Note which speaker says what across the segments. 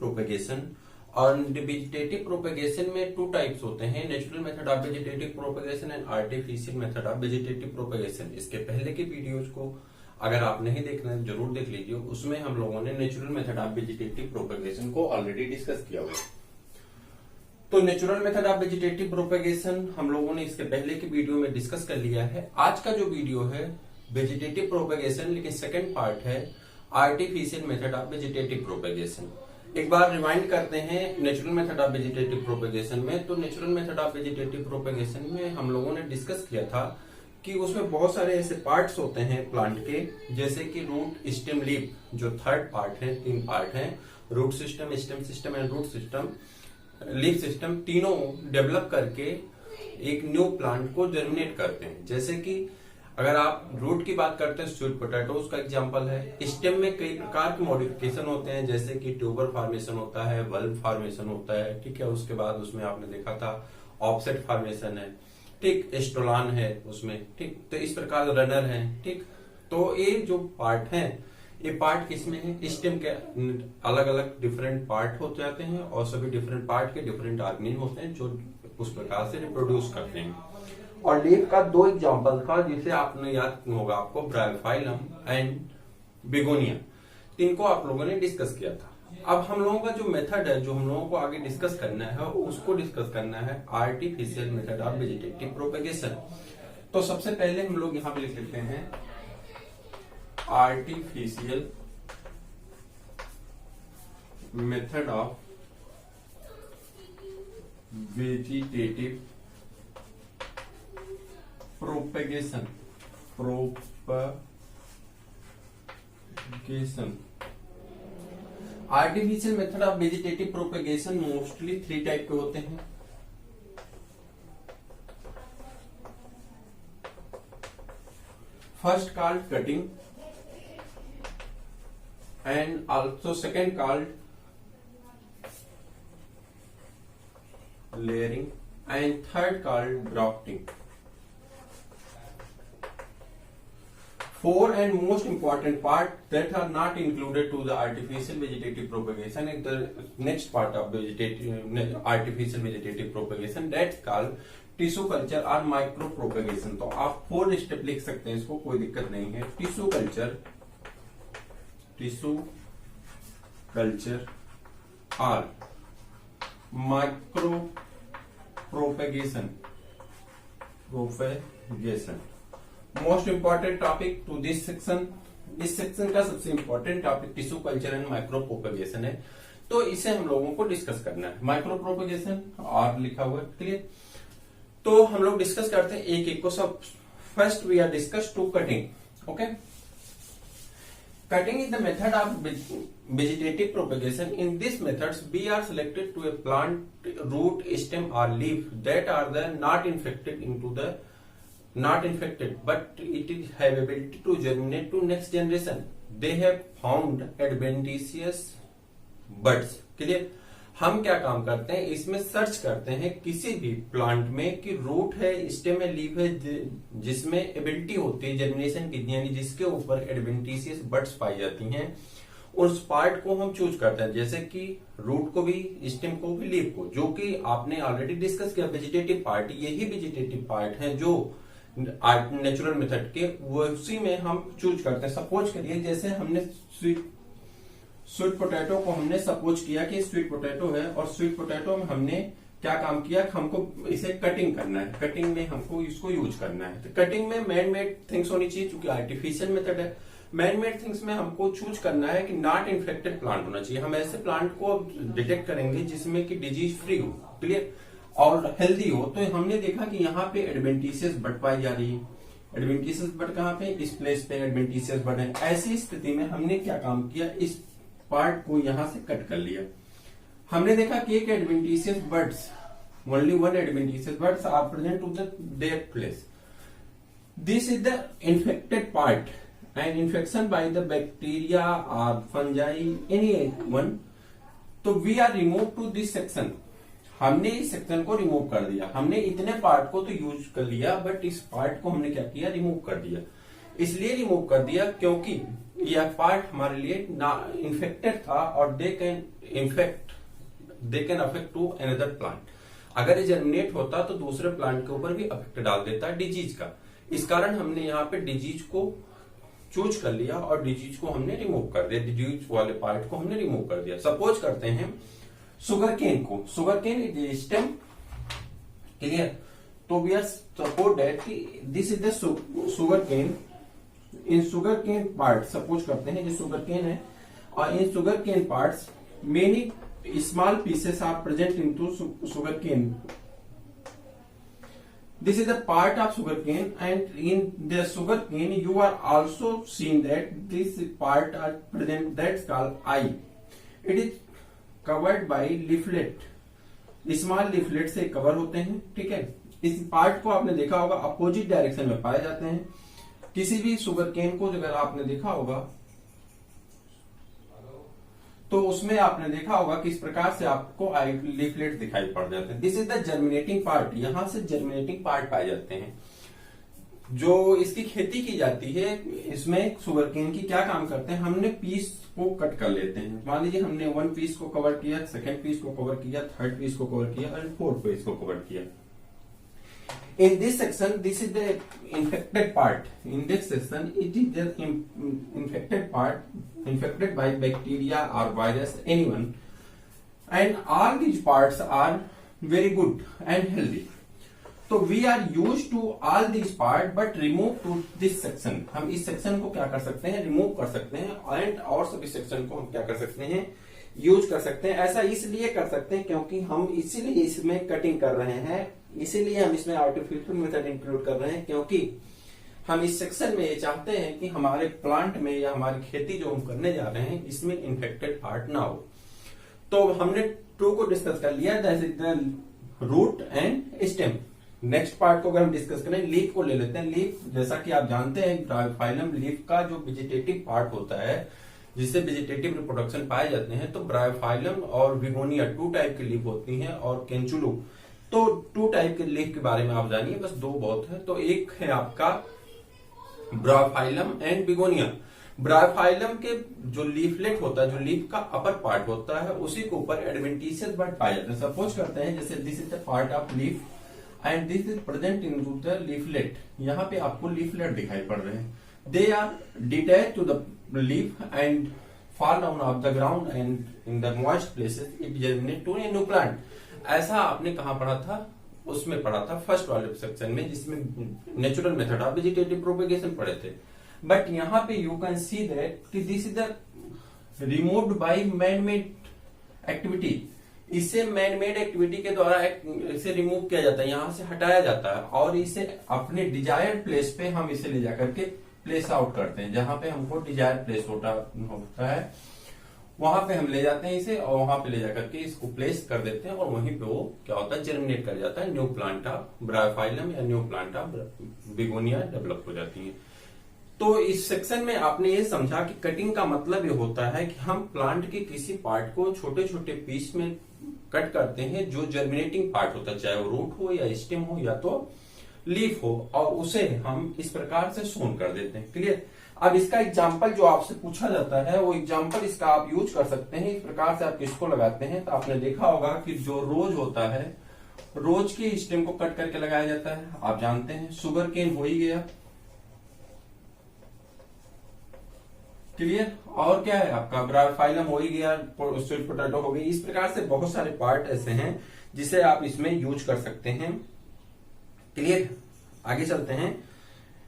Speaker 1: Propagation. और vegetative propagation में two types होते हैं, natural method of vegetative propagation and artificial method of vegetative propagation. इसके पहले के वीडियोज को अगर आप नहीं देख रहे हैं जरूर देख लीजिए, उसमें हम लोगों ने natural method of vegetative propagation को ऑलरेडी डिस्कस किया हुआ है। तो natural method of vegetative propagation हम लोगों ने इसके पहले की वीडियो में डिस्कस कर लिया है। आज का जो वीडियो है वेजिटेटिव प्रोपेगेशन, लेकिन सेकंड पार्ट है artificial method of vegetative propagation. एक बार रिवाइंड करते हैं natural method of vegetative propagation में। तो natural method of vegetative propagation में हम लोगों ने डिस्कस किया था कि उसमें बहुत सारे ऐसे पार्ट्स होते हैं प्लांट के, जैसे कि रूट, स्टेम, लीफ, जो थर्ड पार्ट है, तीन पार्ट हैं, root system, stem system and root system, leaf system, तीनों डेवलप करके एक न्यू प्लांट को जर्मिनेट करते हैं। जैसे कि अगर आप रूट की बात करते हैं, स्वीट पोटैटोज का एग्जांपल है। स्टेम में कई प्रकार के मॉडिफिकेशन होते हैं, जैसे कि ट्यूबर फॉर्मेशन होता है, बल्ब फॉर्मेशन होता है, ठीक है। उसके बाद उसमें आपने देखा था ऑफसेट फॉर्मेशन है, ठीक, स्टोलान है उसमें, ठीक। तो इस प्रकार रनर है, ठीक। तो ये जो पार्ट है, ये पार्ट किसमें है, स्टेम के अलग अलग डिफरेंट पार्ट हो जाते हैं और सभी डिफरेंट पार्ट के डिफरेंट ऑर्गेनिज होते हैं जो उस प्रकार से रिप्रोड्यूस करते हैं। और लीफ का दो एग्जांपल था जिसे आपने याद होगा आपको, ब्रायोफाइलम एंड बिगोनिया, इनको आप लोगों ने डिस्कस किया था। अब हम लोगों का जो मेथड है, जो हम लोगों को आगे डिस्कस करना है, उसको डिस्कस करना है artificial method of vegetative propagation. तो सबसे पहले हम लोग यहां पे लिख लेते हैं artificial method of vegetative propagation. Artificial method of vegetative propagation mostly three type के होते हैं। First called cutting and also second called layering and third called grafting. Four and most important part that are not included to the artificial vegetative propagation is the next part of artificial vegetative propagation, that's called tissue culture और micro propagation. तो आप 4 step लिख सकते हैं, इसको कोई दिक्कत नहीं है। टिश्यू कल्चर और micro propagation. Most important topic to this section, इस सेक्शन का सबसे important topic tissue culture and micro propagation है। तो इसे हम लोगों को डिस्कस करना है। माइक्रो प्रोपेगेशन और लिखा हुआ है, क्लियर। तो हम लोग डिस्कस करते हैं एक एक को सब। First we are discuss to cutting. Okay, cutting is the method of vegetative propagation. In this methods we are selected to a plant root, stem और leaf that are the not infected but it is have ability to germinate to next generation. They have found adventitious buds. Clear. हम क्या काम करते हैं, इसमें search करते हैं किसी भी प्लांट में कि रूट है, स्टेम है, लीफ है, जिसमें एबिलिटी होती है जर्मिनेशन की, यानी जिसके ऊपर एडवेंटिशियस बड्स पाई जाती हैं, उस पार्ट को हम चूज करते हैं। जैसे कि रूट को भी, स्टेम को भी, लीफ को, जो कि आपने ऑलरेडी डिस्कस किया। वेजिटेटिव पार्ट, यही वेजिटेटिव पार्ट है जो नेचुरल मेथड के, वो उसी में हम चूज करते हैं। सपोज करिए जैसे हमने स्वीट पोटैटो को हमने सपोज किया कि स्वीट पोटैटो है, और स्वीट पोटैटो में हमने क्या काम किया, हमको इसे कटिंग करना है, कटिंग में हमको इसको यूज करना है। तो कटिंग में मैन मेड थिंग्स होनी चाहिए, क्योंकि आर्टिफिशियल मेथड है। मैन मेड थिंग्स में हमको चूज करना है कि नॉट इन्फेक्टेड प्लांट होना चाहिए। हम ऐसे प्लांट को डिटेक्ट करेंगे जिसमें कि डिजीज फ्री हो, क्लियर, और हेल्दी हो। तो हमने देखा कि यहाँ पे एडवेंटिशियस बड पाई जा रही है। एडवेंटिशियस बड कहाँ पे, इस प्लेस पे एडवेंटिशियस बड है। ऐसी स्थिति में हमने क्या काम किया, इस पार्ट को यहां से कट कर लिया। हमने देखा कि एक adventitious buds, only one adventitious buds are present to their place. This is the infected part and infection by the bacteria और फंजाई, एनी वन। तो we are remove to this section. हमने इस सेक्शन को remove कर दिया। हमने इतने part को तो यूज कर लिया, बट इस पार्ट को हमने क्या किया, रिमूव कर दिया। इसलिए रिमूव कर दिया क्योंकि यह पार्ट हमारे लिए ना इन्फेक्टेड था और they can affect to another plant. अगर ये जर्मिनेट होता तो दूसरे प्लांट के ऊपर भी अफेक्ट डाल देता डिजीज का। इस कारण हमने यहाँ पे डिजीज को चूज कर लिया और डिजीज को हमने रिमूव कर दिया, डिजीज वाले पार्ट को हमने रिमूव कर दिया। सपोज करते हैं शुगर केन को, sugar cane is stem, clear. तो we are suppose that this is the sugar cane. In sugar cane part suppose करते हैं जो शुगर केन है, और in sugar cane parts many small pieces are present into sugar cane. This is a part of sugar cane, and in the sugar cane you are also seeing that this part are present, that's called eye. It is covered by leaflet. Small leaflet से cover होते हैं, ठीक है। इस part को आपने देखा होगा अपोजिट डायरेक्शन में पाए जाते हैं। किसी भी शुगर केन को अगर आपने देखा होगा तो उसमें आपने देखा होगा कि इस प्रकार से आपको लीफलेट दिखाई पड़ जाते हैं। This is the germinating part, यहां से जर्मिनेटिंग पार्ट पाए जाते हैं। जो इसकी खेती की जाती है, इसमें शुगर केन की क्या काम करते हैं, हमने पीस को कट कर लेते हैं। मान लीजिए हमने 1 पीस को कवर किया, 2nd पीस को कवर किया, 3rd पीस को कवर किया और 4th पीस को कवर किया। In this section, this is the infected part. In this section, it is the infected part, infected by bacteria or virus, anyone. And all these parts are very good and healthy. So we are used to all these parts, but remove to this section. हम इस section को क्या कर सकते हैं, remove कर सकते हैं, and और सभी सेक्शन को हम क्या कर सकते हैं, यूज कर सकते हैं। ऐसा इसलिए कर सकते हैं क्योंकि हम इसीलिए इसमें कटिंग कर रहे हैं, इसीलिए हम इसमें आर्टिफिशियल मेथड इंक्लूड कर रहे हैं, क्योंकि हम इस सेक्शन में ये चाहते हैं कि हमारे प्लांट में या हमारी खेती जो हम करने जा रहे हैं इसमें इन्फेक्टेड पार्ट ना हो। तो हमने 2 को डिस्कस कर लिया, that is the root and stem. Next part को अगर हम डिस्कस करें, लीफ को ले लेते हैं। लीफ, जैसा कि आप जानते हैं, ब्रायोफाइलम लीफ का जो वेजिटेटिव पार्ट होता है जिससे वेजिटेटिव रिप्रोडक्शन पाए जाते हैं, तो ब्रायोफाइलम और बिगोनिया 2 टाइप की लीफ होती हैं, और केंचुलू। तो 2 टाइप के लीफ के बारे में आप जानिए, बस 2 बहुत है। तो एक है आपका ब्रायोफाइलम एंड बिगोनिया। ब्रायोफाइलम के जो लीफलेट होता है, जो लीफ का अपर पार्ट होता है, उसी के ऊपर एडवेंटिशियस बड पाए जाते हैं। सपोज करते हैं जैसे this is the part of leaf and this is present in the leaflet. यहाँ पे आपको लीफलेट दिखाई पड़ रहे हैं। They are detach to the leaf and fall down off the ground, and in the moist places it germinate to a new plant. ऐसा आपने कहाँ पढ़ा था, उसमें पढ़ा था फर्स्ट वाले सेक्शन में, जिसमें natural method of vegetative propagation पढ़े थे। बट यहाँ पे यू कैन सी दैट कि this is the removed by man made activity. इसे मैन मेड एक्टिविटी के द्वारा इसे रिमूव किया जाता है, यहाँ से हटाया जाता है, और इसे अपने डिजायर्ड प्लेस पे हम इसे ले जाकर के प्लेस आउट करते हैं। जहां पे हमको डिजायर प्लेस होता है वहां पे हम ले जाते हैं इसे, और वहां पे ले जाकर के इसको प्लेस कर देते हैं, और वहीं पे वो क्या होता है, जर्मिनेट कर जाता है। न्यू प्लांट ऑफ ब्रायोफाइलम या new plant of begonia develop हो जाती है। तो इस सेक्शन में आपने ये समझा कि कटिंग का मतलब ये होता है कि हम प्लांट के किसी पार्ट को छोटे छोटे पीस में कट करते हैं, जो जर्मिनेटिंग पार्ट होता है, चाहे वो रूट हो या स्टेम हो या तो लीफ हो, और उसे हम इस प्रकार से सोन कर देते हैं। क्लियर। अब इसका एग्जाम्पल जो आपसे पूछा जाता है, वो एग्जाम्पल इसका आप यूज कर सकते हैं। इस प्रकार से आप किसको लगाते हैं, तो आपने देखा होगा कि जो रोज होता है, रोज के स्टेम को कट करके लगाया जाता है, आप जानते हैं। शुगर केन हो ही गया, क्लियर। और क्या है आपका, ब्रायोफाइलम हो ही गया, स्वीट पोटैटो हो गई। इस प्रकार से बहुत सारे पार्ट ऐसे हैं जिसे आप इसमें यूज कर सकते हैं। क्लियर। आगे चलते हैं।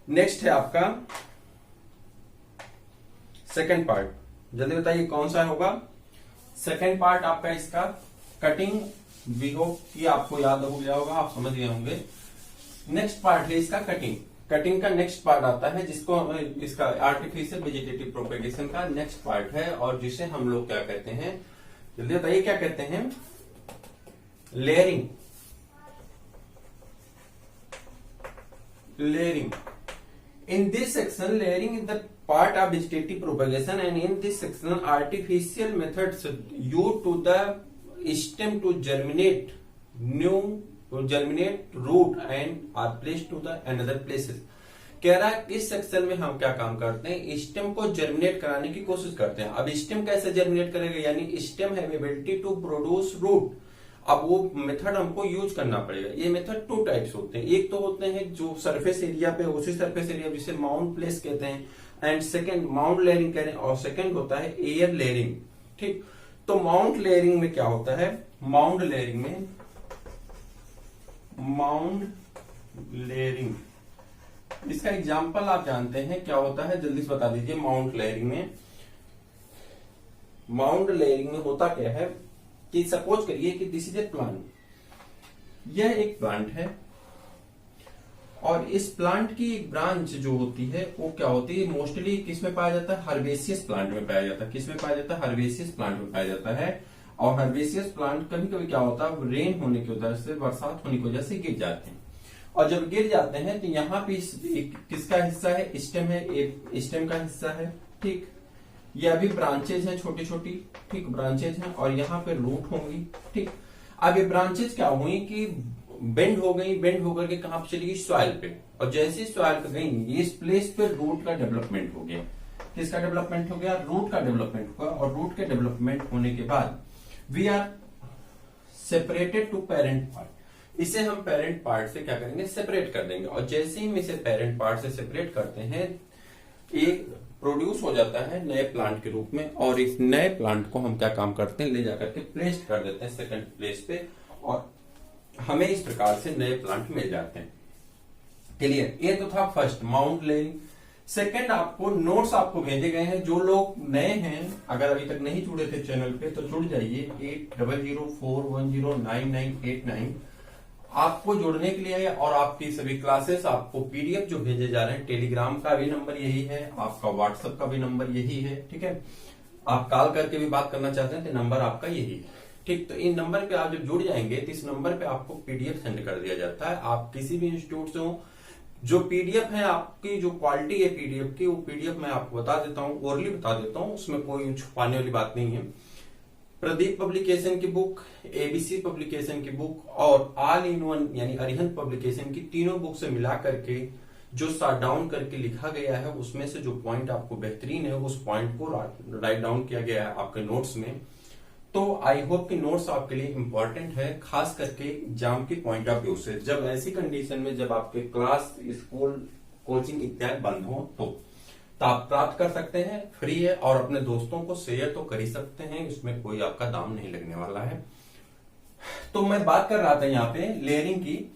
Speaker 1: नेक्स्ट है आपका सेकंड पार्ट। जल्दी बताइए कौन सा होगा सेकंड पार्ट आपका इसका, कटिंग। वी होप कि आपको याद हो गया होगा, आप समझ गए होंगे। नेक्स्ट पार्ट है इसका कटिंग। कटिंग का नेक्स्ट पार्ट आता है जिसको इसका आर्टिफिशियल वेजिटेटिव प्रोपेगेशन का नेक्स्ट पार्ट है, और जिसे हम लोग क्या कहते हैं, जल्दी बताइए क्या कहते हैं, layering. Layering. In this section, layering is the part of vegetative propagation, and in this section, artificial methods used to the stem to germinate root and are placed to the another places. कह रहा है इस section में हम क्या काम करते हैं, स्टेम को जर्मिनेट कराने की कोशिश करते हैं। अब स्टेम कैसे जर्मिनेट करेगा, यानी stem have ability to produce root. अब वो मेथड हमको यूज करना पड़ेगा। ये मेथड 2 टाइप्स होते हैं, एक तो होते हैं जो सरफेस एरिया पे, उसी सरफेस एरिया जिसे माउंट प्लेस कहते हैं, एंड सेकंड माउंट लेयरिंग कह रहे हैं, और सेकंड होता है एयर लेयरिंग। ठीक, तो माउंट लेयरिंग में क्या होता है, माउंट लेयरिंग में, माउंट लेयरिंग इसका एग्जांपल आप जानते हैं क्या होता है, जल्दी से बता दीजिए। माउंट लेयरिंग में, माउंट लेयरिंग में होता क्या है कि सपोज करिए कि दिस इज ए प्लांट, यह एक प्लांट है और इस प्लांट की एक ब्रांच जो होती है वो क्या होती है, मोस्टली किस में पाया जाता है, हर्बेसियस प्लांट में पाया जाता है। किस में पाया जाता है, हर्बेसियस प्लांट में पाया जाता है। और हर्बेसियस प्लांट कभी कभी क्या होता है, रेन होने की वजह से, बरसात होने की वजह से गिर जाते हैं। और जब गिर जाते हैं तो यहाँ पे किसका हिस्सा है, स्टेम है, स्टेम का हिस्सा है। ठीक, ये अभी ब्रांचेज हैं छोटी छोटी, ठीक, ब्रांचेज हैं, और यहाँ पे रूट होंगी। ठीक, अब ये ब्रांचेज क्या हुई कि बेंड हो गई, बेंड होकर के कहां पे चली गई, सॉइल पे, और जैसे सॉइल पे गई इस प्लेस पे रूट का डेवलपमेंट हो गया। किसका डेवलपमेंट हो गया, रूट का डेवलपमेंट हुआ। और रूट के डेवलपमेंट होने के बाद we are separated to parent part. इसे हम पेरेंट पार्ट से क्या करेंगे, सेपरेट कर देंगे। और जैसे ही हम इसे पेरेंट पार्ट से सेपरेट करते हैं, एक प्रोड्यूस हो जाता है नए प्लांट के रूप में। और इस नए प्लांट को हम क्या काम करते हैं, ले जाकर के प्लेस कर देते हैं सेकंड प्लेस पे, और हमें इस प्रकार से नए प्लांट मिल जाते हैं। क्लियर, ये तो था फर्स्ट, माउंट लेयरिंग। सेकंड, आपको नोट्स आपको भेजे गए हैं। जो लोग नए हैं, अगर अभी तक नहीं जुड़े थे चैनल पे, तो जुड़ जाइए 8004109989। आपको जुड़ने के लिए और आपकी सभी क्लासेस, आपको पीडीएफ जो भेजे जा रहे हैं, टेलीग्राम का भी नंबर यही है, आपका व्हाट्सएप का भी नंबर यही है। ठीक है, आप कॉल करके भी बात करना चाहते हैं तो नंबर आपका यही है। ठीक, तो इन नंबर पे आप जब जुड़ जाएंगे तो इस नंबर पे आपको पीडीएफ सेंड कर दिया जाता है। आप किसी भी इंस्टीट्यूट से हो, जो पीडीएफ है, आपकी जो क्वालिटी है पीडीएफ की, वो पीडीएफ मैं आपको बता देता हूँ, ओरली बता देता हूँ, उसमें कोई छुपाने वाली बात नहीं है। प्रदीप पब्लिकेशन की बुक, एबीसी पब्लिकेशन की बुक और ऑल इन वन यानी अरिहंत पब्लिकेशन की तीनों बुक से मिला करके जो शॉर्ट डाउन करके लिखा गया है, उसमें से जो पॉइंट आपको बेहतरीन है, उस पॉइंट को राइट डाउन किया गया है आपके नोट्स में। तो आई होप कि नोट्स आपके लिए इंपॉर्टेंट है, खास करके एग्जाम की पॉइंट ऑफ व्यू से। जब ऐसी कंडीशन में, जब आपके क्लास, स्कूल, कोचिंग इत्यादि बंद हो, तो आप प्राप्त कर सकते हैं, फ्री है, और अपने दोस्तों को शेयर तो कर ही सकते हैं, इसमें कोई आपका दाम नहीं लगने वाला है। तो मैं बात कर रहा था यहाँ पे लेयरिंग की।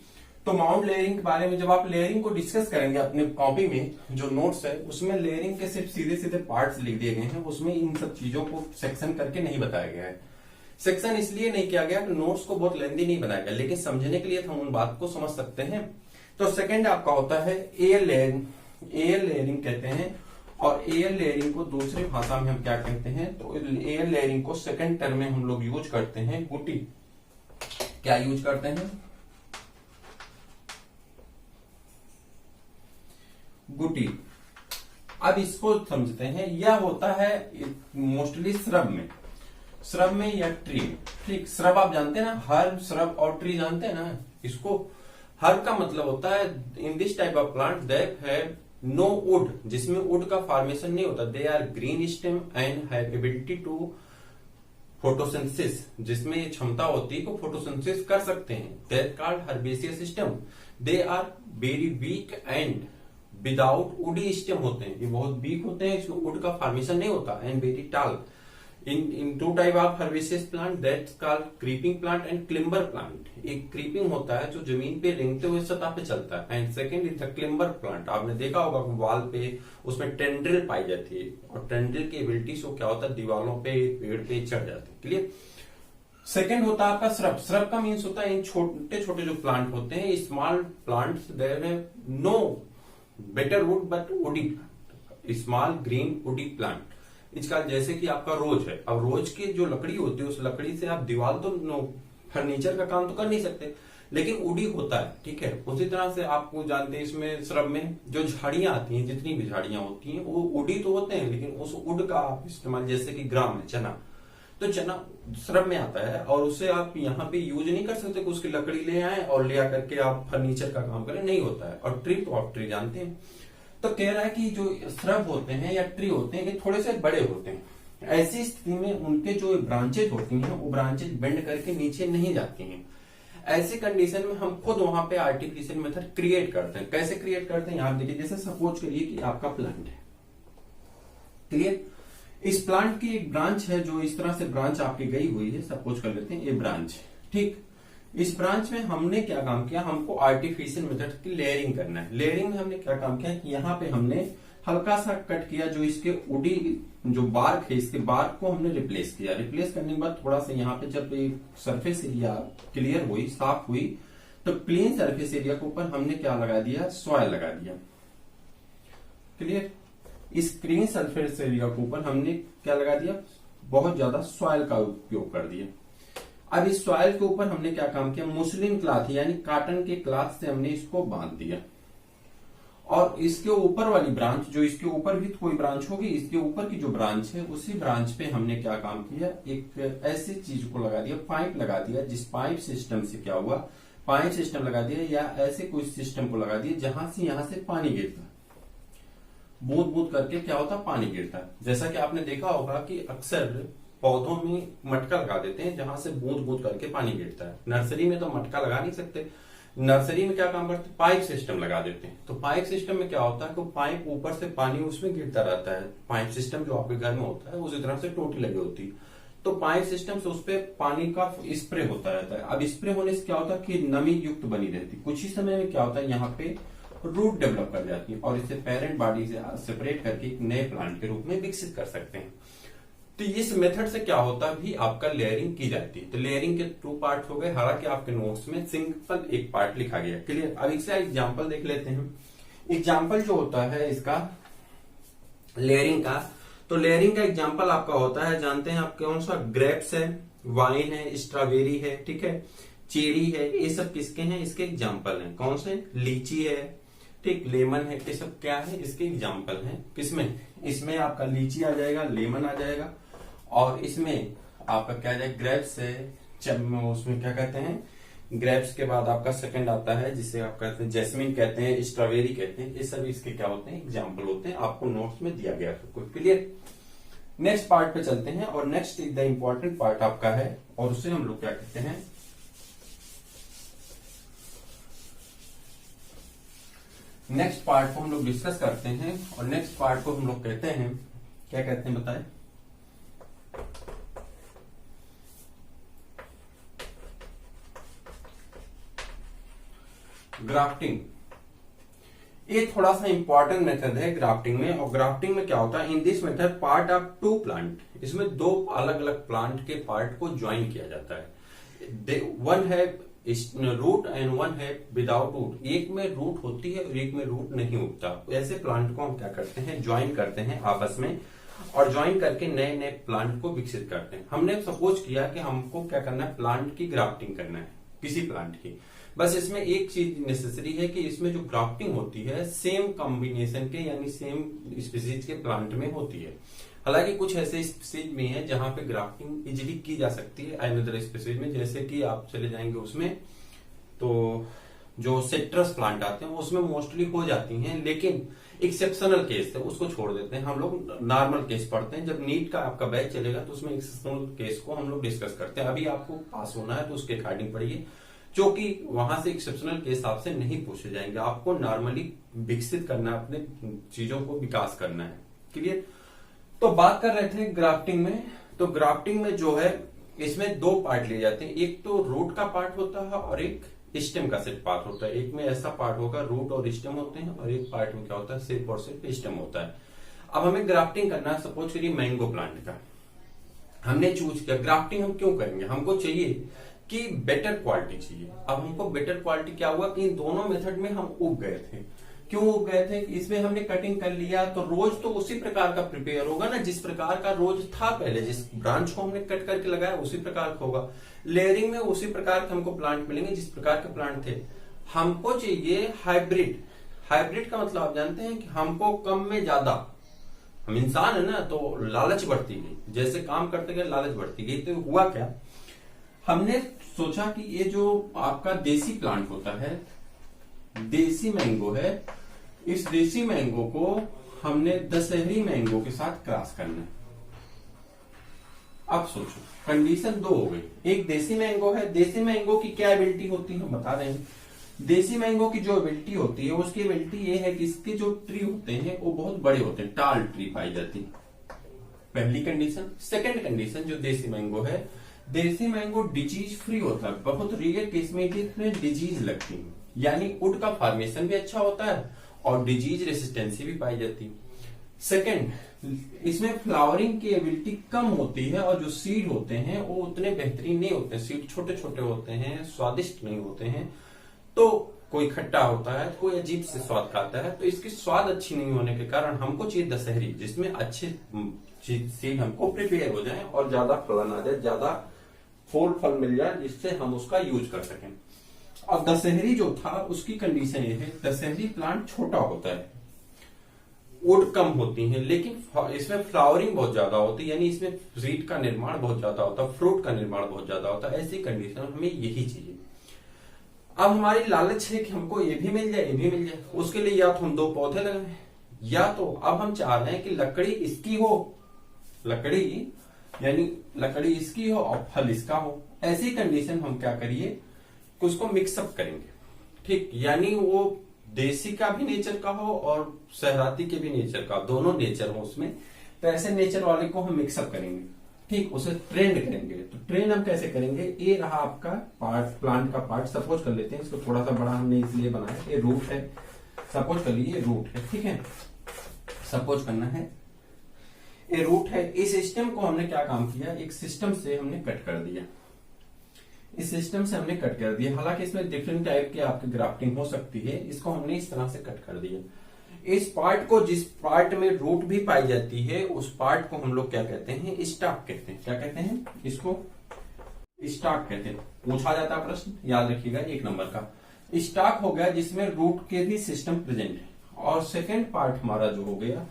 Speaker 1: तो माउंट लेयरिंग के बारे में जब आप लेयरिंग को डिस्कस करेंगे अपने कॉपी में, जो नोट्स है उसमें लेयरिंग के सिर्फ सीधे सीधे पार्ट्स लिख दिए गए हैं, उसमें इन सब चीजों को सेक्शन करके नहीं बताया गया है। सेक्शन इसलिए नहीं किया गया कि नोट्स को बहुत लेंदी नहीं बनाया गया, लेकिन समझने के लिए हम उन बात को समझ सकते हैं। तो सेकंड आपका होता है एयर लेयरिंग, एयर लेयरिंग कहते हैं। और एयर लेयरिंग को दूसरी भाषा में हम क्या कहते हैं, तो एयर लेयरिंग को सेकंड टर्म में हम लोग यूज करते हैं गुटी। क्या यूज करते हैं, गुटी। अब इसको समझते हैं, यह होता है मोस्टली श्रब में, श्रब में या ट्री। ठीक, श्रब आप जानते हैं ना, हर्ब, श्रब और ट्री जानते हैं ना। इसको हर्ब का मतलब होता है in this type of plant that have no wood, जिसमें वुड का फॉर्मेशन नहीं होता। They are green stem and have ability to photosynthesis, जिसमें ये क्षमता होती है कि फोटोसिंथेसिस कर सकते हैं। That called herbaceous stem. They are very weak and without woody stem होते हैं, ये बहुत वीक होते हैं, इसमें वुड का फॉर्मेशन नहीं होता। एंड वेरी टाल। In two type of herbaceous plant that's called creeping plant and climber plant। एक creeping होता है जो जमीन पे रेंगते हुए सतह पे चलता है, and second is the climber plant. आपने देखा होगा वॉल पे उसमें टेंड्रिल पाई जाती है, और टेंड्रिल की एबिलिटी से क्या होता है, दीवारों पे, पेड़ पे चढ़ जाते हैं। क्लियर। सेकंड होता है आपका श्रब। श्रब का मीन्स होता है इन छोटे छोटे जो प्लांट होते हैं, स्मॉल प्लांट्स, देयर है no better wood but woody, small green woody plant. इसका जैसे कि आपका रोज है, अब रोज की जो लकड़ी होती है, उस लकड़ी से आप दीवार तो फर्नीचर का काम तो कर नहीं सकते, लेकिन उडी होता है। ठीक है, उसी तरह से आपको जानते हैं इसमें श्रब में जो झाड़ियां आती हैं, जितनी भी झाड़ियां होती हैं वो उडी तो होते हैं, लेकिन उस उड का आप इस्तेमाल, जैसे कि ग्राम है चना, तो चना श्रब में आता है, और उसे आप यहाँ पे यूज नहीं कर सकते कि उसकी लकड़ी ले आए और ले आकर के आप फर्नीचर का काम करें, नहीं होता है। और ट्री तो आप ट्री जानते हैं। तो कह रहा है कि जो श्रब होते हैं या ट्री होते हैं ये थोड़े से बड़े होते हैं, ऐसी स्थिति में उनके जो ब्रांचेज होती हैं वो ब्रांचेज बेंड करके नीचे नहीं जाती हैं। ऐसी कंडीशन में हम खुद वहां पे आर्टिफिशियल मेथड क्रिएट करते हैं। कैसे क्रिएट करते हैं, यहां देखिए, जैसे सपोज करिए कि आपका प्लांट है, क्लियर। इस प्लांट की एक ब्रांच है जो इस तरह से ब्रांच आपकी गई हुई है, सपोज कर लेते हैं ये ब्रांच, ठीक। इस ब्रांच में हमने क्या काम किया, हमको आर्टिफिशियल मेथड की लेयरिंग करना है। लेयरिंग में हमने क्या काम किया कि यहाँ पे हमने हल्का सा कट किया, जो इसके उडी जो बार्क है इसके बार्क को हमने रिप्लेस किया। रिप्लेस करने के बाद थोड़ा सा यहाँ पे जब सरफेस एरिया क्लियर हुई, साफ हुई, तो क्लीन सरफेस एरिया के ऊपर हमने क्या लगा दिया, सॉइल लगा दिया, क्लियर। इस क्लीन सरफेस एरिया के ऊपर हमने क्या लगा दिया, बहुत ज्यादा सॉइल का उपयोग कर दिया। अब इस सॉइल के ऊपर हमने क्या काम किया, मुस्लिन क्लॉथ यानी कॉटन के क्लॉथ से हमने इसको बांध दिया। और इसके ऊपर वाली ब्रांच, जो इसके ऊपर भी कोई ब्रांच होगी, इसके ऊपर की जो ब्रांच है उसी ब्रांच पे हमने क्या काम किया, एक ऐसी चीज को लगा दिया, पाइप लगा दिया, जिस पाइप सिस्टम से क्या हुआ, पाइप सिस्टम लगा दिया या ऐसे कोई सिस्टम को लगा दिया जहां से यहां से पानी गिरता, बूंद बूंद करके क्या होता, पानी गिरता। जैसा कि आपने देखा होगा कि अक्सर पौधों में मटका लगा देते हैं जहां से बूंद बूंद करके पानी गिरता है। नर्सरी में तो मटका लगा नहीं सकते, नर्सरी में क्या काम करते हैं, पाइप सिस्टम लगा देते हैं। तो पाइप सिस्टम में क्या होता है कि पाइप ऊपर से पानी उसमें गिरता रहता है। पाइप सिस्टम जो आपके घर में होता है उसी तरह से टोटी लगी होती है, तो पाइप सिस्टम से उस पर पानी का स्प्रे होता रहता है। अब स्प्रे होने से क्या होता है कि नमी युक्त बनी रहती है। कुछ ही समय में क्या होता है, यहाँ पे रूट डेवलप कर जाती है और इसे पेरेंट बॉडी से सेपरेट करके एक नए प्लांट के रूप में विकसित कर सकते हैं। तो इस मेथड से क्या होता भी, आपका लेयरिंग की जाती है। तो लेयरिंग के 2 पार्ट हो गए, हालांकि आपके नोट्स में सिंपल एक पार्ट लिखा गया, क्लियर। अब इसका एग्जांपल देख लेते हैं। एग्जांपल जो होता है इसका लेयरिंग का, तो लेयरिंग का एग्जांपल आपका होता है, जानते हैं आप कौन सा, ग्रेप्स है, वाइन है, स्ट्रॉबेरी है, ठीक है, चेरी है, ये सब किसके हैं, इसके एग्जाम्पल हैं। कौन से, लीची है, ठीक, लेमन है, ये सब क्या है, इसके एग्जाम्पल हैं। किसमें, इसमें आपका लीची आ जाएगा, लेमन आ जाएगा, और इसमें आपका क्या जाए, ग्रेप्स है, उसमें क्या कहते हैं, ग्रेप्स के बाद आपका सेकंड आता है जिसे आप कहते हैं जैस्मिन कहते हैं, स्ट्रॉबेरी कहते हैं। ये सब इसके क्या होते हैं, एग्जाम्पल होते हैं, आपको नोट्स में दिया गया है, क्लियर। नेक्स्ट पार्ट पे चलते हैं, और नेक्स्ट द इंपॉर्टेंट पार्ट आपका है, और उसे हम लोग क्या कहते हैं, नेक्स्ट पार्ट को हम लोग डिस्कस करते हैं, और नेक्स्ट पार्ट को हम लोग कहते हैं, क्या कहते हैं बताएं, ग्राफ्टिंग। ये थोड़ा सा इंपॉर्टेंट मेथड है ग्राफ्टिंग में। और ग्राफ्टिंग में क्या होता है, in this method part of 2 plant, इसमें 2 अलग अलग प्लांट के पार्ट को ज्वाइन किया जाता है। वन है रूट एंड वन है विदाउट रूट। एक में रूट होती है और एक में रूट नहीं उगता। ऐसे प्लांट को हम क्या करते हैं, ज्वाइन करते हैं आपस में, और ज्वाइन करके नए नए प्लांट को विकसित करते हैं। हमने सपोज किया कि हमको क्या करना है, प्लांट की ग्राफ्टिंग करना है, किसी प्लांट की। बस इसमें एक चीज नेसेसरी है कि इसमें जो ग्राफ्टिंग होती है सेम कॉम्बिनेशन के यानी सेम स्पीसीज के प्लांट में होती है। हालांकि कुछ ऐसे स्पीसीज भी हैं जहां पे ग्राफ्टिंग इजीली की जा सकती है अनदर स्पीसीज में, जैसे कि आप चले जाएंगे उसमें, तो जो सिट्रस प्लांट आते हैं उसमें मोस्टली हो जाती हैं, लेकिन एक्सेप्शनल केस है उसको छोड़ देते हैं। हम लोग नॉर्मल केस पढ़ते हैं। जब नीट का आपका बैच चलेगा तो उसमें एक्सेप्शनल केस को हम लोग डिस्कस करते हैं। अभी आपको पास होना है तो उसके अकॉर्डिंग पढ़िए, जो कि वहां से एक्सेप्शनल केस आपसे नहीं पूछे जाएंगे। आपको नॉर्मली विकसित करना है, अपने चीजों को विकास करना है, क्लियर। तो बात कर रहे थे ग्राफ्टिंग में। तो ग्राफ्टिंग में जो है इसमें 2 पार्ट लिए जाते हैं, एक तो रूट का पार्ट होता है और एक स्टेम का सिर्फ पार्ट होता है। एक में ऐसा पार्ट होगा रूट और स्टेम होते हैं, और एक पार्ट में क्या होता है, सिर्फ और सिर्फ स्टेम होता है। अब हमें ग्राफ्टिंग करना है, सपोज करिए मैंगो प्लांट का हमने चूज किया। ग्राफ्टिंग हम क्यों करेंगे, हमको चाहिए कि बेटर क्वालिटी चाहिए। अब हमको बेटर क्वालिटी क्या हुआ कि इन दोनों मेथड में हम उग गए थे। क्यों उग गए थे, इसमें हमने कटिंग कर लिया तो रोज तो उसी प्रकार का प्रिपेयर होगा ना, जिस प्रकार का रोज था पहले, जिस ब्रांच को हमने कट करके लगाया उसी प्रकार का होगा। लेयरिंग में उसी प्रकार के हमको प्लांट मिलेंगे जिस प्रकार के प्लांट थे। हमको चाहिए हाइब्रिड। हाइब्रिड का मतलब आप जानते हैं कि हमको कम में ज्यादा, हम इंसान है ना, तो लालच बढ़ती गई, जैसे काम करते गए लालच बढ़ती गई। तो हुआ क्या, हमने सोचा कि ये जो आपका देसी प्लांट होता है, देसी मैंगो है, इस देसी मैंगो को हमने दशहरी मैंगो के साथ क्रॉस करना है। अब सोचो, कंडीशन दो हो गई, एक देसी मैंगो है। देसी मैंगो की क्या एबिलिटी होती है हम बता रहे हैं। देसी मैंगो की जो एबिलिटी होती है, उसकी एबिलिटी ये है कि इसके जो ट्री होते हैं वो बहुत बड़े होते हैं, टाल ट्री पाई जाती है, पहली कंडीशन। सेकंड कंडीशन, जो देसी मैंगो है, देसी मैंगो डिजीज फ्री होता है। बहुत रेयर केस में इसमें डिजीज लगती है, यानी वुड का फॉर्मेशन भी अच्छा होता है और डिजीज रेसिस्टेंसी भी पाई जाती है। सेकंड, इसमें फ्लावरिंग की एबिलिटी कम होती है और जो सीड होते हैं वो उतने बेहतरीन नहीं होते हैं। सीड छोटे छोटे होते हैं, स्वादिष्ट नहीं होते हैं, तो कोई खट्टा होता है, कोई अजीब से स्वाद खाता है। तो इसकी स्वाद अच्छी नहीं होने के कारण हमको चाहिए दशहरी, जिसमें अच्छे सीड हमको प्रिपेयर हो जाए और ज्यादा फलन आ जाए, ज्यादा फल मिल जाए, जिससे हम उसका यूज कर सकें। और दशहरी जो था उसकी कंडीशन ये है, दशहरी प्लांट छोटा होता है, वुड कम होती है, लेकिन इसमें फ्लावरिंग बहुत ज्यादा होती है, यानी इसमें सीड का निर्माण बहुत ज्यादा होता है, फ्रूट का निर्माण बहुत ज्यादा होता है। ऐसी कंडीशन हमें यही चाहिए। अब हमारी लालच है कि हमको ये भी मिल जाए, ये भी मिल जाए। उसके लिए या तो हम 2 पौधे लगाएं, या तो अब हम चाह रहे हैं कि लकड़ी इसकी हो, लकड़ी यानी लकड़ी इसकी हो और फल इसका हो। ऐसी कंडीशन हम क्या करिए कि उसको मिक्सअप करेंगे, ठीक, यानी वो देसी का भी नेचर का हो और सहराती के भी नेचर का, दोनों नेचर हो उसमें। तो ऐसे नेचर वाले को हम मिक्सअप करेंगे, ठीक, उसे ट्रेंड करेंगे। तो ट्रेंड हम कैसे करेंगे, ये रहा आपका पार्ट, प्लांट का पार्ट। सपोज कर लेते हैं इसको, थोड़ा सा बड़ा हमने इसलिए बनाया, ये रूट है, सपोज कर लीजिए रूट है, ठीक है, सपोज करना है ये रूट है। इस सिस्टम को हमने क्या काम किया, एक सिस्टम से हमने कट कर दिया, इस सिस्टम से हमने कट कर दिया। हालांकि इसमें डिफरेंट टाइप की आपकी ग्राफ्टिंग हो सकती है, इसको हमने इस तरह से कट कर दिया। इस पार्ट को, जिस पार्ट में रूट भी पाई जाती है, उस पार्ट को हम लोग क्या कहते हैं, स्टॉक कहते हैं। क्या कहते हैं, इसको स्टॉक कहते हैं। पूछा जाता है प्रश्न, याद रखिएगा 1 नंबर का। स्टॉक हो गया जिसमें रूट के भी सिस्टम प्रेजेंट है। और सेकेंड पार्ट हमारा जो हो गया,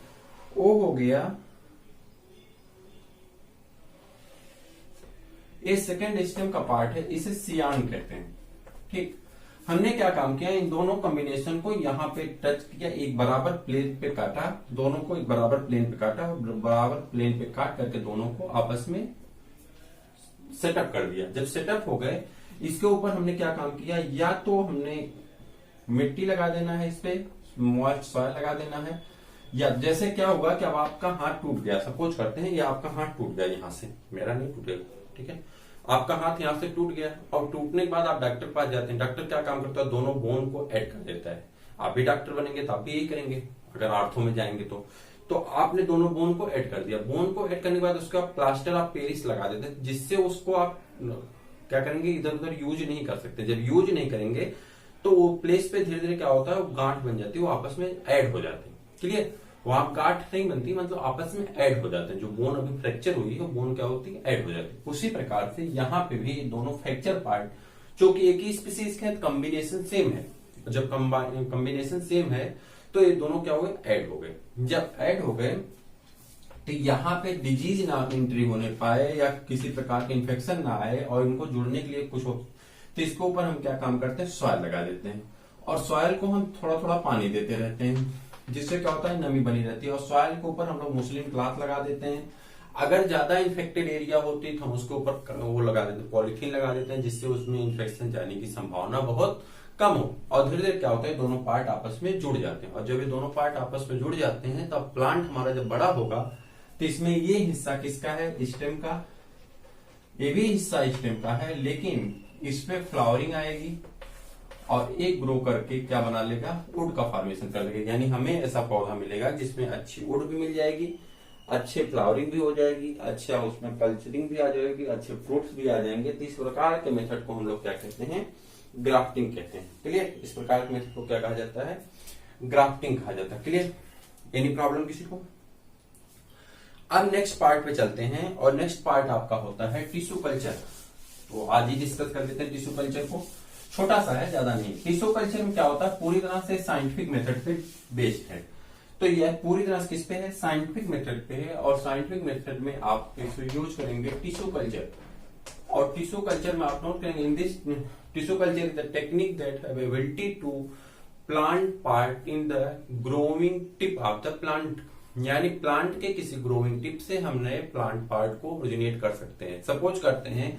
Speaker 1: वो हो गया, ये सेकेंड स्टेम का पार्ट है, इसे सियान कहते हैं, ठीक। हमने क्या काम किया, इन दोनों कॉम्बिनेशन को यहाँ पे टच किया, एक बराबर प्लेन पे काटा, दोनों को एक बराबर प्लेन पे काटा, बराबर प्लेन पे काट करके दोनों को आपस में सेटअप कर दिया। जब सेटअप हो गए, इसके ऊपर हमने क्या काम किया, या तो हमने मिट्टी लगा देना है, इस पे मॉइस्ट सॉइल लगा देना है, या जैसे क्या होगा कि अब आपका हाथ टूट गया, सपोज करते हैं, या आपका हाथ टूट गया यहाँ से, मेरा नहीं टूटेगा, ठीक है, आपका हाथ यहां से टूट गया और टूटने के बाद आप डॉक्टर के पास जाते हैं। डॉक्टर क्या काम करता है, दोनों बोन को ऐड कर देता है। आप भी डॉक्टर बनेंगे तो आप भी यही करेंगे, अगर आर्थो में जाएंगे तो आपने दोनों बोन को ऐड कर दिया। बोन को ऐड करने के बाद उसका प्लास्टर ऑफ पेरिस लगा देते हैं, जिससे उसको आप क्या करेंगे, इधर उधर यूज नहीं कर सकते। जब यूज नहीं करेंगे तो वो प्लेस पे धीरे धीरे क्या होता है, वो गांठ बन जाती है, वो आपस में ऐड हो जाती है, क्लियर। वहां गांठ नहीं बनती, मतलब आपस में ऐड हो जाते हैं। जो बोन अभी फ्रैक्चर हुई है, वो बोन क्या होती है, ऐड हो जाती है। उसी प्रकार से यहाँ पे भी दोनों फ्रैक्चर पार्ट, जो कि एक ही स्पीसीज के कॉम्बिनेशन सेम है, जब कॉम्बिनेशन सेम है तो ये दोनों क्या हो गए, ऐड हो गए। जब ऐड हो गए तो यहाँ पे डिजीज ना एंट्री होने पाए या किसी प्रकार के इन्फेक्शन ना आए और इनको जुड़ने के लिए कुछ हो, तो इसके ऊपर हम क्या काम करते हैं, सॉइल लगा देते हैं। और सॉइल को हम थोड़ा थोड़ा पानी देते रहते हैं, जिससे क्या होता है, नमी बनी रहती है। और सॉइल के ऊपर हम लोग मुस्लिम क्लॉथ लगा देते हैं। अगर ज्यादा इन्फेक्टेड एरिया होती है तो हम उसके ऊपर वो लगा देते हैं, पॉलिथीन लगा देते हैं, जिससे उसमें इन्फेक्शन जाने की संभावना बहुत कम हो। और धीरे धीरे क्या होता है, दोनों पार्ट आपस में जुड़ जाते हैं। और जब ये दोनों पार्ट आपस में जुड़ जाते हैं तब प्लांट हमारा जब बड़ा होगा तो इसमें ये हिस्सा किसका है, स्टेम का, ये भी हिस्सा स्टेम का है, लेकिन इसमें फ्लावरिंग आएगी और एक ग्रो करके क्या बना लेगा, वुड का फॉर्मेशन कर लेगा। यानी हमें ऐसा पौधा मिलेगा जिसमें अच्छी वुड भी मिल जाएगी, अच्छे फ्लावरिंग भी हो जाएगी, अच्छा उसमें कल्चरिंग भी आ जाएगी, अच्छे फ्रूट्स भी आ जाएंगे। तो इस प्रकार के मेथड को हम लोग क्या कहते हैं, ग्राफ्टिंग कहते हैं, क्लियर। इस प्रकार के मेथड को क्या कहा जाता है, ग्राफ्टिंग कहा जाता है, क्लियर। एनी प्रॉब्लम किसी को। अब नेक्स्ट पार्ट पे चलते हैं, और नेक्स्ट पार्ट आपका होता है टिश्यू कल्चर। तो आज ही डिस्कस कर लेते हैं टिश्यू कल्चर को, छोटा सा है, ज्यादा नहीं। टिश्यू कल्चर में क्या होता है, पूरी तरह से साइंटिफिक मेथड पे बेस्ड है। तो यह पूरी तरह से किस पे है, साइंटिफिक मेथड पे है। और साइंटिफिक मेथड में आप यूज करेंगे टिश्यू कल्चर। और टिश्यू कल्चर में आप नोट करेंगे, in this tissue culture is the technique that have ability to plant part in the growing tip of the plant, यानी प्लांट के किसी ग्रोइंग टिप से हम नए प्लांट पार्ट को ओरिजिनेट कर सकते हैं। सपोज करते हैं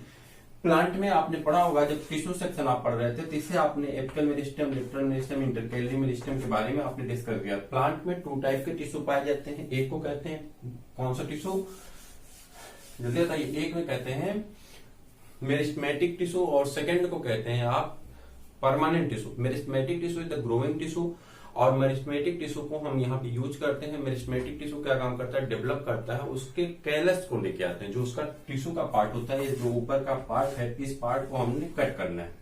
Speaker 1: प्लांट में आपने पढ़ा होगा, जब टिश्यू सेक्शन आप पढ़ रहे थे तो इससे आपने apical meristem, lateral meristem, intercalary meristem के बारे में आपने डिस्कस किया। प्लांट में 2 टाइप के टिश्यू पाए जाते हैं। एक को कहते हैं कौन सा टिश्यू, जल्दी बताइए। एक में कहते हैं मेरिस्टेमेटिक टिश्यू और सेकंड को कहते हैं आप permanent tissue. Meristematic tissue is the growing tissue और मेरिस्टेमेटिक टिश्यू को हम यहाँ पे यूज करते हैं। मेरिस्टेमेटिक टिश्यू क्या काम करता है, डेवलप करता है, उसके कैलस को लेके आते हैं, जो उसका टिश्यू का पार्ट होता है, जो ऊपर का पार्ट है, इस पार्ट को हमने कट करना है,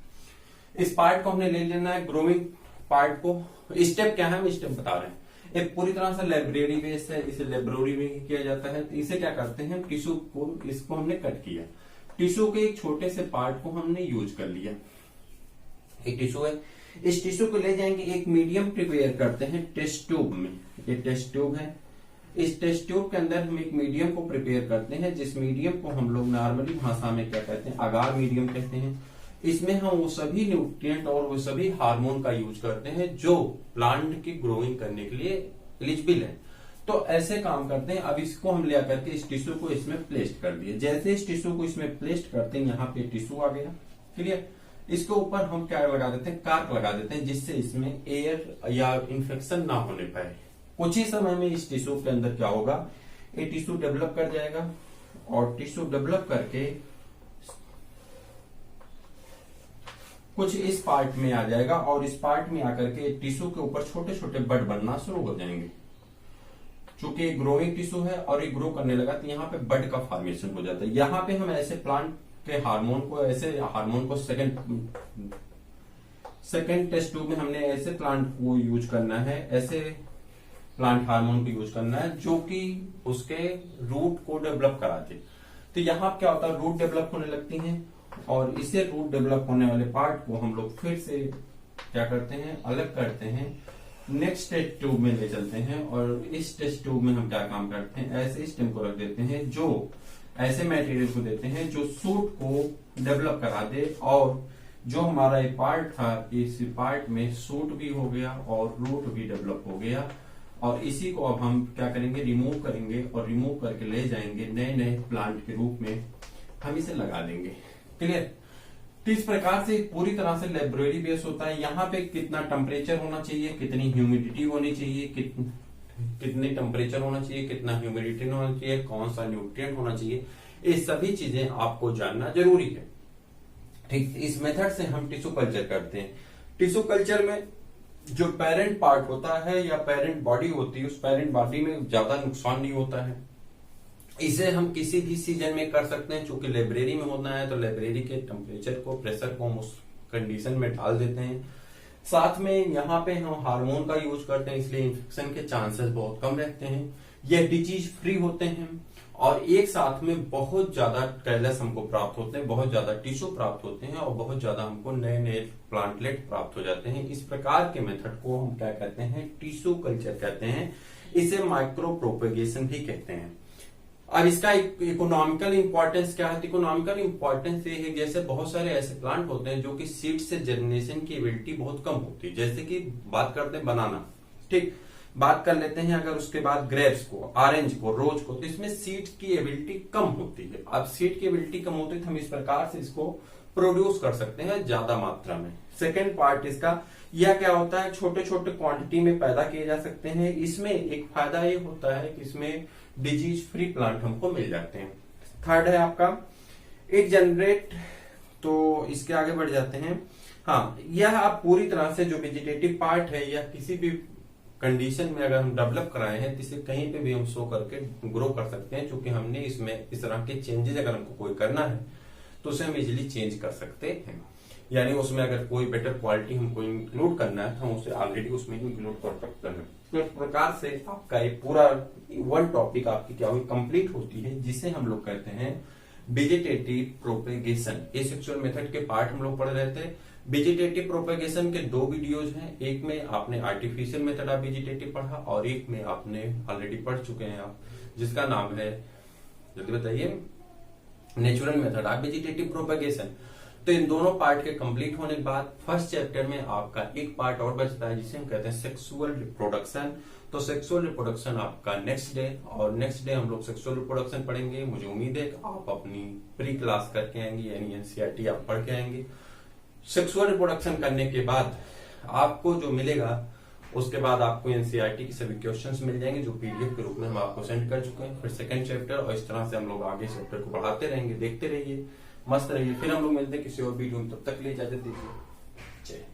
Speaker 1: इस पार्ट को हमने ले लेना है, ग्रोइंग पार्ट को। स्टेप क्या है, हम स्टेप बता रहे हैं। एक पूरी तरह से लाइब्रेरी बेस है, इसे लाइब्रेरी में किया जाता है। तो इसे क्या करते हैं, टिश्यू को, इसको हमने कट किया, टिश्यू के एक छोटे से पार्ट को हमने यूज कर लिया। एक टिश्यू है, इस टिश्यू को ले जाएंगे, एक मीडियम प्रिपेयर करते हैं टेस्ट ट्यूब में। ये टेस्ट ट्यूब है, इस टेस्ट ट्यूब के अंदर हम एक मीडियम को प्रिपेयर करते हैं, जिस मीडियम को हम लोग नॉर्मली भाषा में क्या कहते हैं, अगार मीडियम कहते हैं। इसमें हम वो सभी न्यूट्रिएंट और वो सभी हार्मोन का यूज करते हैं जो प्लांट की ग्रोइंग करने के लिए एलिजिबल है। तो ऐसे काम करते हैं। अब इसको हम ले करके इस टिश्यू को इसमें प्लेस्ड कर दिए। जैसे इस टिश्यू को इसमें प्लेस्ड करते हैं, यहाँ पे टिश्यू आ गया, क्लियर। इसके ऊपर हम क्या लगा देते हैं, कार्क लगा देते हैं, जिससे इसमें एयर या इंफेक्शन ना होने पाए। कुछ ही समय में इस टिश्यू के अंदर क्या होगा, ये टिश्यू डेवलप कर जाएगा और टिश्यू डेवलप करके कुछ इस पार्ट में आ जाएगा और इस पार्ट में आकर के टिश्यू के ऊपर छोटे छोटे बड बनना शुरू हो जाएंगे। चूंकि ग्रोइंग टिश्यू है और ये ग्रो करने लगा तो यहाँ पे बड का फॉर्मेशन हो जाता है। यहाँ पे हम ऐसे प्लांट के हार्मोन को, ऐसे हार्मोन को सेकंड टेस्ट ट्यूब में हमने ऐसे प्लांट को यूज करना है, ऐसे प्लांट हार्मोन को यूज करना है जो कि उसके रूट को डेवलप कराते। तो यहाँ क्या होता है, रूट डेवलप होने लगती हैं और इसे रूट डेवलप होने वाले पार्ट को हम लोग फिर से क्या करते हैं, अलग करते हैं, नेक्स्ट टेस्ट ट्यूब में ले चलते हैं और इस टेस्ट ट्यूब में हम क्या काम करते हैं, ऐसे स्टेम को रख देते हैं, जो ऐसे मटेरियल को देते हैं जो सूट को डेवलप करा दे और जो हमारा ये पार्ट था, इस पार्ट में सूट भी हो गया और रूट भी डेवलप हो गया। और इसी को अब हम क्या करेंगे, रिमूव करेंगे और रिमूव करके ले जाएंगे नए नए प्लांट के रूप में, हम इसे लगा देंगे, क्लियर। तो इस प्रकार से पूरी तरह से लाइब्रेरी बेस होता है। यहाँ पे कितना टेम्परेचर होना चाहिए, कितनी ह्यूमिडिटी होनी चाहिए, कितनी टेम्परेचर होना चाहिए, कितना ह्यूमिडिटी होना चाहिए, कौन सा न्यूट्रिएंट होना चाहिए, ये सभी चीजें आपको जानना जरूरी है। ठीक, इस मेथड से हम टिश्यू कल्चर करते हैं। टिश्यू कल्चर में जो पेरेंट पार्ट होता है या पेरेंट बॉडी होती है, उस पेरेंट बॉडी में ज्यादा नुकसान नहीं होता है। इसे हम किसी भी सीजन में कर सकते हैं, चूंकि लाइब्रेरी में होना है तो लाइब्रेरी के टेम्परेचर को, प्रेशर को हम उस कंडीशन में डाल देते हैं। साथ में यहाँ पे हम हार्मोन का यूज करते हैं, इसलिए इन्फेक्शन के चांसेस बहुत कम रहते हैं, ये डिजीज फ्री होते हैं और एक साथ में बहुत ज्यादा कैलस हमको प्राप्त होते हैं, बहुत ज्यादा टिश्यू प्राप्त होते हैं और बहुत ज्यादा हमको नए नए प्लांटलेट प्राप्त हो जाते हैं। इस प्रकार के मेथड को हम क्या कहते हैं, टिश्यू कल्चर कहते हैं। इसे माइक्रो प्रोपेगेशन भी कहते हैं। अब इसका इकोनॉमिकल इंपॉर्टेंस क्या है, इकोनॉमिकल इंपॉर्टेंस ये है, जैसे बहुत सारे ऐसे प्लांट होते हैं जो कि सीड से जर्मिनेशन की एबिलिटी बहुत कम होती है। जैसे कि बात करते हैं बनाना, ठीक, बात कर लेते हैं अगर उसके बाद ग्रेप्स को, ऑरेंज को, रोज को, तो इसमें सीड की एबिलिटी कम होती है। अब सीड की एबिलिटी कम होती है तो हम इस प्रकार से इसको प्रोड्यूस कर सकते हैं ज्यादा मात्रा में। सेकेंड पार्ट इसका यह क्या होता है, छोटे छोटे क्वांटिटी में पैदा किए जा सकते हैं। इसमें एक फायदा ये होता है कि इसमें डिजीज फ्री प्लांट हमको मिल जाते हैं। थर्ड है आपका इट जनरेट, तो इसके आगे बढ़ जाते हैं। हाँ, यह आप पूरी तरह से जो वेजिटेटिव पार्ट है या किसी भी कंडीशन में अगर हम डेवलप कराए हैं तो इसे कहीं पे भी हम शो करके ग्रो कर सकते हैं, क्योंकि हमने इसमें इस तरह के चेंजेस अगर हमको कोई करना है तो उसे हम इजिली चेंज कर सकते हैं। यानी उसमें अगर कोई बेटर क्वालिटी हमको इंक्लूड करना है तो हम उसे ऑलरेडी उसमें इंक्लूड कर सकते हैं। तो इस प्रकार से आपका ये पूरा वन टॉपिक आपकी क्या हुई, कंप्लीट होती है, जिसे हम लोग कहते हैं वेजिटेटिव प्रोपेगेशन। एसेक्सुअल मेथड के पार्ट हम लोग पढ़ रहे थे। वेजिटेटिव प्रोपेगेशन के 2 वीडियोज हैं, एक में आपने आर्टिफिशियल मेथड ऑफ वेजिटेटिव पढ़ा और एक में आपने ऑलरेडी पढ़ चुके हैं आप, जिसका नाम है, जल्दी बताइए, natural method of vegetative propagation. तो इन दोनों पार्ट के कंप्लीट होने के बाद फर्स्ट चैप्टर में आपका एक पार्ट और बचता है जिसे हम कहते हैं सेक्सुअल रिप्रोडक्शन। तो सेक्सुअल रिप्रोडक्शन आपका नेक्स्ट डे, और नेक्स्ट डे हम लोग सेक्सुअल रिप्रोडक्शन पढ़ेंगे। मुझे उम्मीद है कि आप अपनी प्री क्लास करके आएंगे, यानी एनसीईआरटी आप पढ़ के आएंगे। सेक्सुअल रिप्रोडक्शन करने के बाद आपको जो मिलेगा, उसके बाद आपको एनसीईआरटी के सभी क्वेश्चंस मिल जाएंगे जो पीडीएफ के रूप में हम आपको सेंड कर चुके हैं। फिर सेकंड चैप्टर, और इस तरह से हम लोग आगे चैप्टर को बढ़ाते रहेंगे। देखते रहिए, मस्त रहिए। फिर हम लोग मिलते हैं किसी और वीडियो में, तब तक के लिए इजाजत दीजिए। जय।